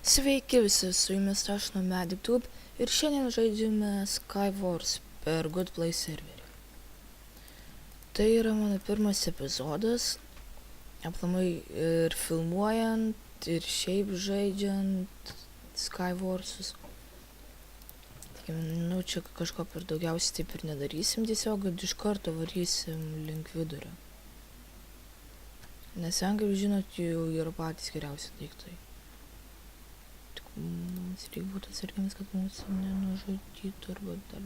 Sveiki visi, su jumis aš NomadicTube ir šiandien žaidžiame Skywars per Good Play serverį. Tai yra mano pirmas epizodas, aplamai ir filmuojant, ir šiaip žaidžiant Skywarsus. Nu, čia kažko per daugiausiai taip ir nedarysim, tiesiog iš karto varysim link vidurio. Nes ten, kaip žinot, jau yra patys geriausi daiktai. Mums reikia būti atsargiams, kad mūsų nenužudytų arba dar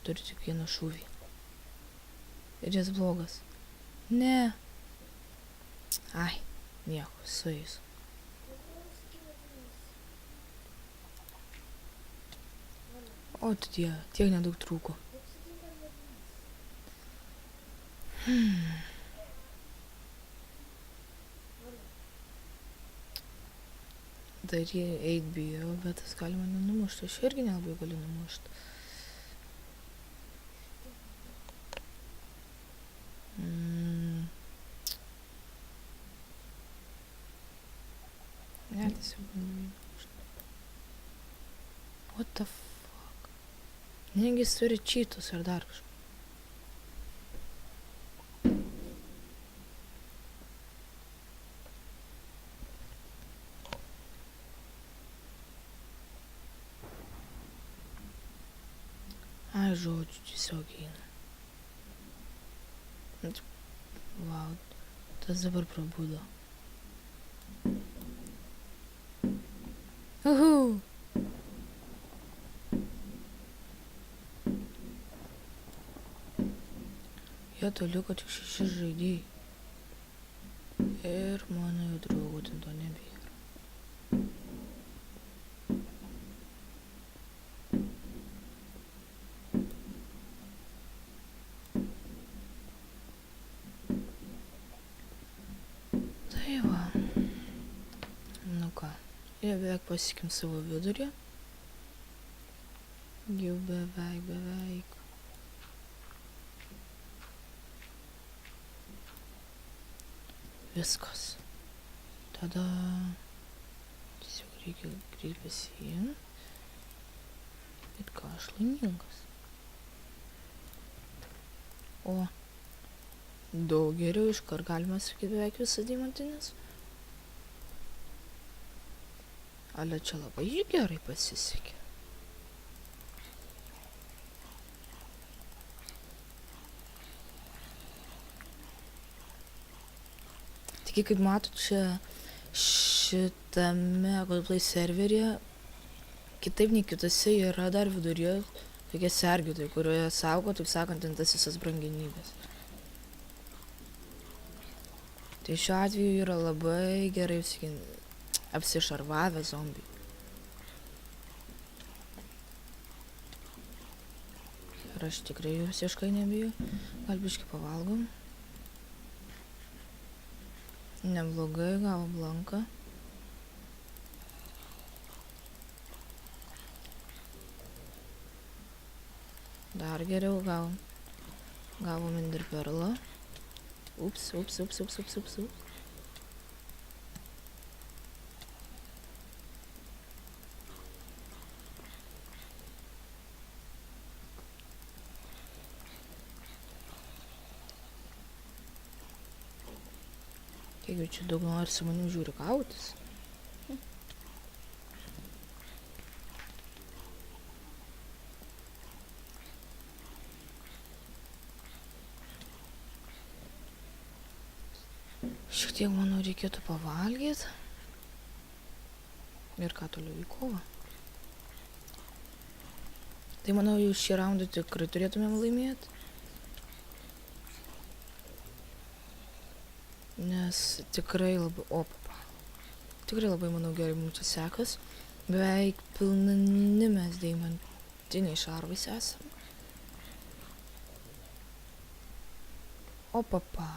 turi tik vieną šūvį. Ir jis blogas. Ne. Ai, nieko, sueis. O tu tiek nedaug trūko. Dar jie eit bijo, bet tas gali mane numušti. Aš irgi nelabai galiu numušti. Ne, tiesiog numušti. What the fuck? Negi jis turi cheatus ar dar kažką. Ai, žodžiu, tiesiog eina. Vau, tas dabar prabudo. Uhu! Jie to liko tik 6 žaidėjai. Ir mano jau draugų ten to nebėra. Jau beveik pasiekėm savo vidurį. Jau beveik. Viskas. Tada tiesiog reikia greit pasiimt. Bet ką, aš laimingas. O, daug geriau, iškart galima sakyti beveik visą deimantinės. Ale čia labai gerai pasisekė. Tik kaip matot, čia šitame Good Play serveryje, kitaip nei kitose, yra dar viduryje tokie sergėtojai, kurioje saugo, taip sakant, tas visas brangenybės. Tai šiuo atveju yra labai gerai apsišarvavę zombiai. Ir aš tikrai visiškai nebijau. Gal biškį pavalgom. Neblogai, gavom blanką. Dar geriau gavom. Gavom ender perlą. Ups. Kiek jau čia daug nori su manim žiūri kautis. Šiek tiek manau reikėtų pavalgyti. Ir ką toliau į kovą. Tai manau jau šį raundą tikrai turėtumėm laimėti. Nes tikrai labai, manau, gerai mums čia sekas. Beveik pilni mes deimantiniai šarvais esame. Opapa.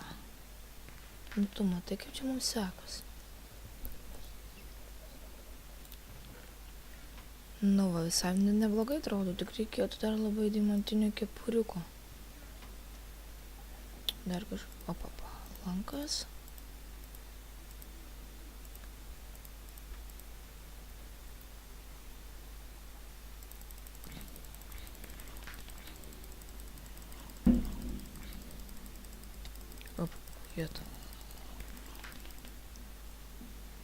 Nu tu matai, kaip čia mums sekas. Nu va, visai neblogai atrodo, tik reikėtų dar labai deimantinio kepuriuko. Dar kažkaip, opapa, lankas. Jet.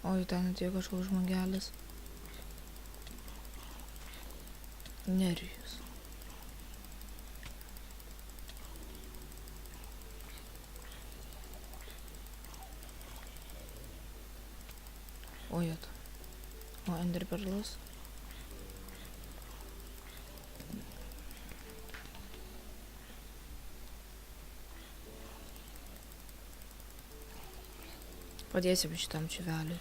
Oi, ten atėjo kažkoks žmogelis. Nerijus. O, jet. O, enderperlas. Padėsim šitam čiveliui.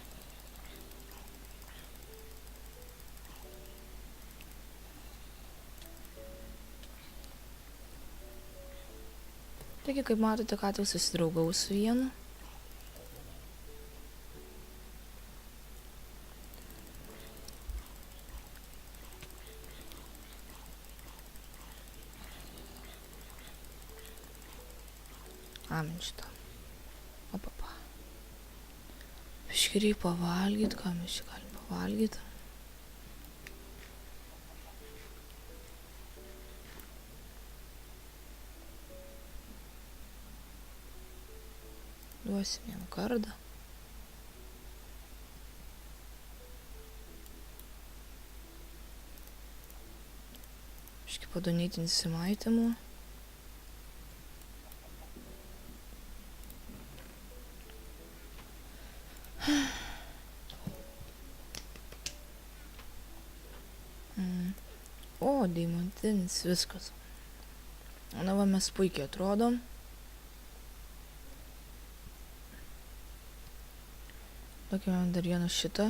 Taigi, kaip matote, ką tik susidraugau su vienu. Amen šitą. Opapa. Biškį reikia pavalgyt, ką mes čia galim pavalgyt. Duosim jam kardą. Biškį padonytinsim aitemų. O, deimantinis, viskas. Na va, mes puikiai atrodom. Duokime dar vieną šitą.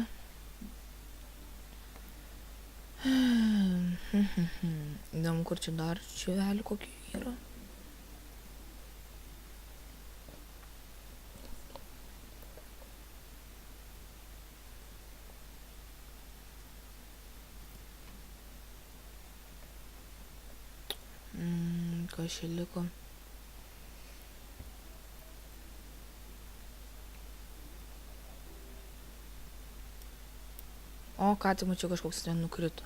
Įdomu, kur čia dar čivelių kokių yra. Kas čia liko? O, ką tik mačiau, kažkoks ten nukrito.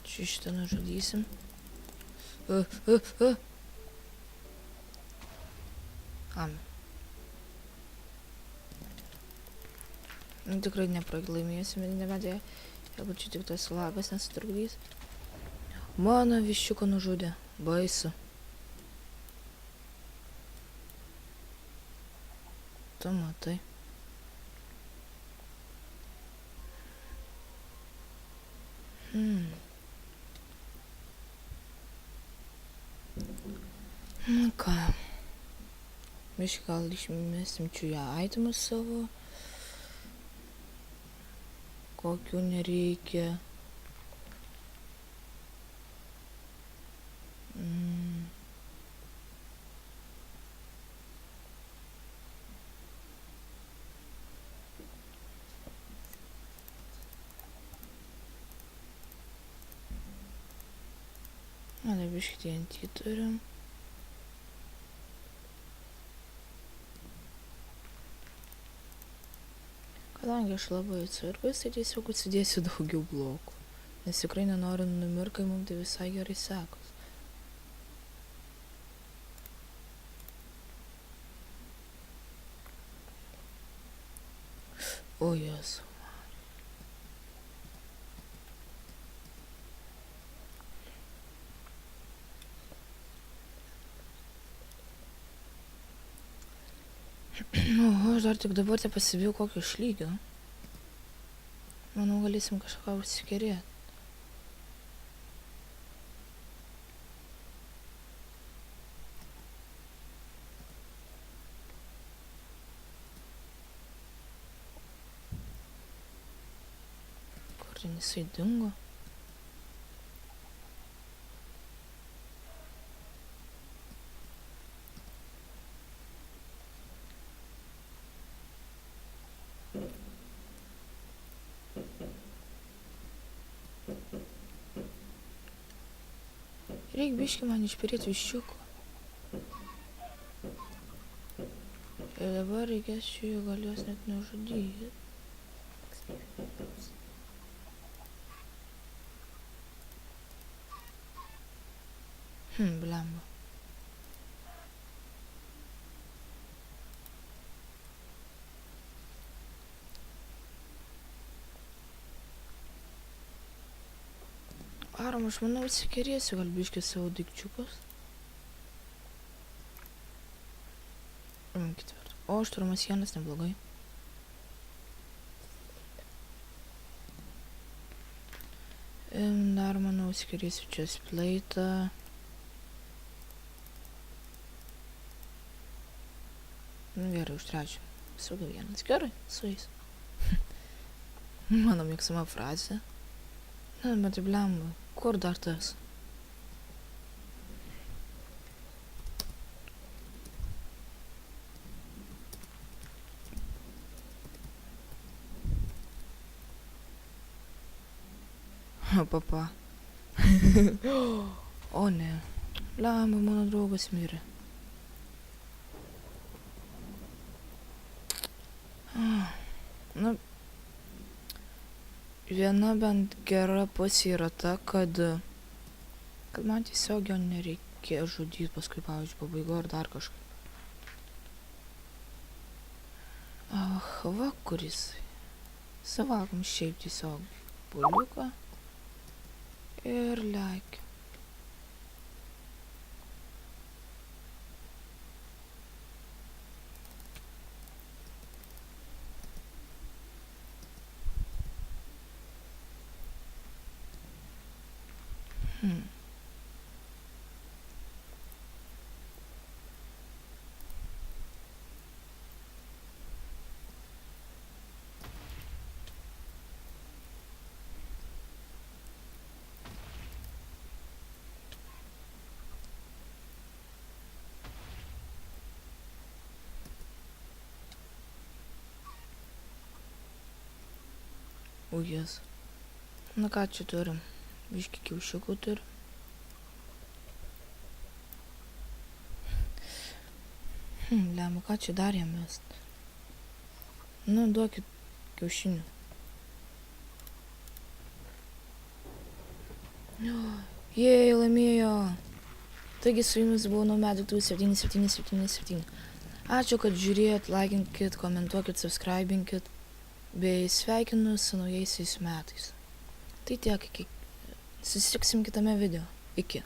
Čia šitą nužudysim. Amen. Nu, tikrai nepralaimėsime, nebent jeigu čia tik tas lagas nesutrukdys. Mano viščiuką nužudė. Baisu. Tu matai. Nu ką. Biškį gal išmesim čiują aitemus savo. Kokių nereikia. Dar biškį TNT turim. Kadangi aš labai atsargus, tai tiesiog atsidėsiu daugiau blokų. Nes tikrai nenoriu numirti, kai mums tai visai gerai sekos. O, Jėzau. Oho, aš dar tik dabar te pasibėjau kokio išlygio. Manau, galėsim kažką užsikerėti. Kur ten jisai dingo? Reik biškį man išperėti viščiuko. dabar reikės jų gal jos net nežudyti. Blemba. Varom, aš manau, atsikerėsiu gal biškį savo daikčiukus. Ketvirtą. O, šturmas sienas neblogai. Dar, manau, atsikerėsiu čia spleitą. Nu, gerai, už trečią. Saugiau vienas. Gerai, su jais. Mano mėgsama frazė. Na, bet tai blemba. Kur dar tas? Papa. O ne. Blemba, mano draugas mirė. Na, viena bent gera pusė yra ta, kad man tiesiog jo nereikėjo žudyti paskui, pavyzdžiui, pabaigo ar dar kažkaip. Va, kuris. Savakom šiaip tiesiog puliuką ir lekia. O jas. Na ką čia turim? Biškį kiaušiukų turim. Lemba, ką čia dar jam mest? Nu, duokit kiaušinių. Jei, laimėjo. Taigi su jumis buvo Nomad 77777. Ačiū, kad žiūrėjot, laikinkit, komentuokit, subscribinkit. Bei sveikinu su naujaisiais metais. Tai tiek, susitiksim kitame video. Iki.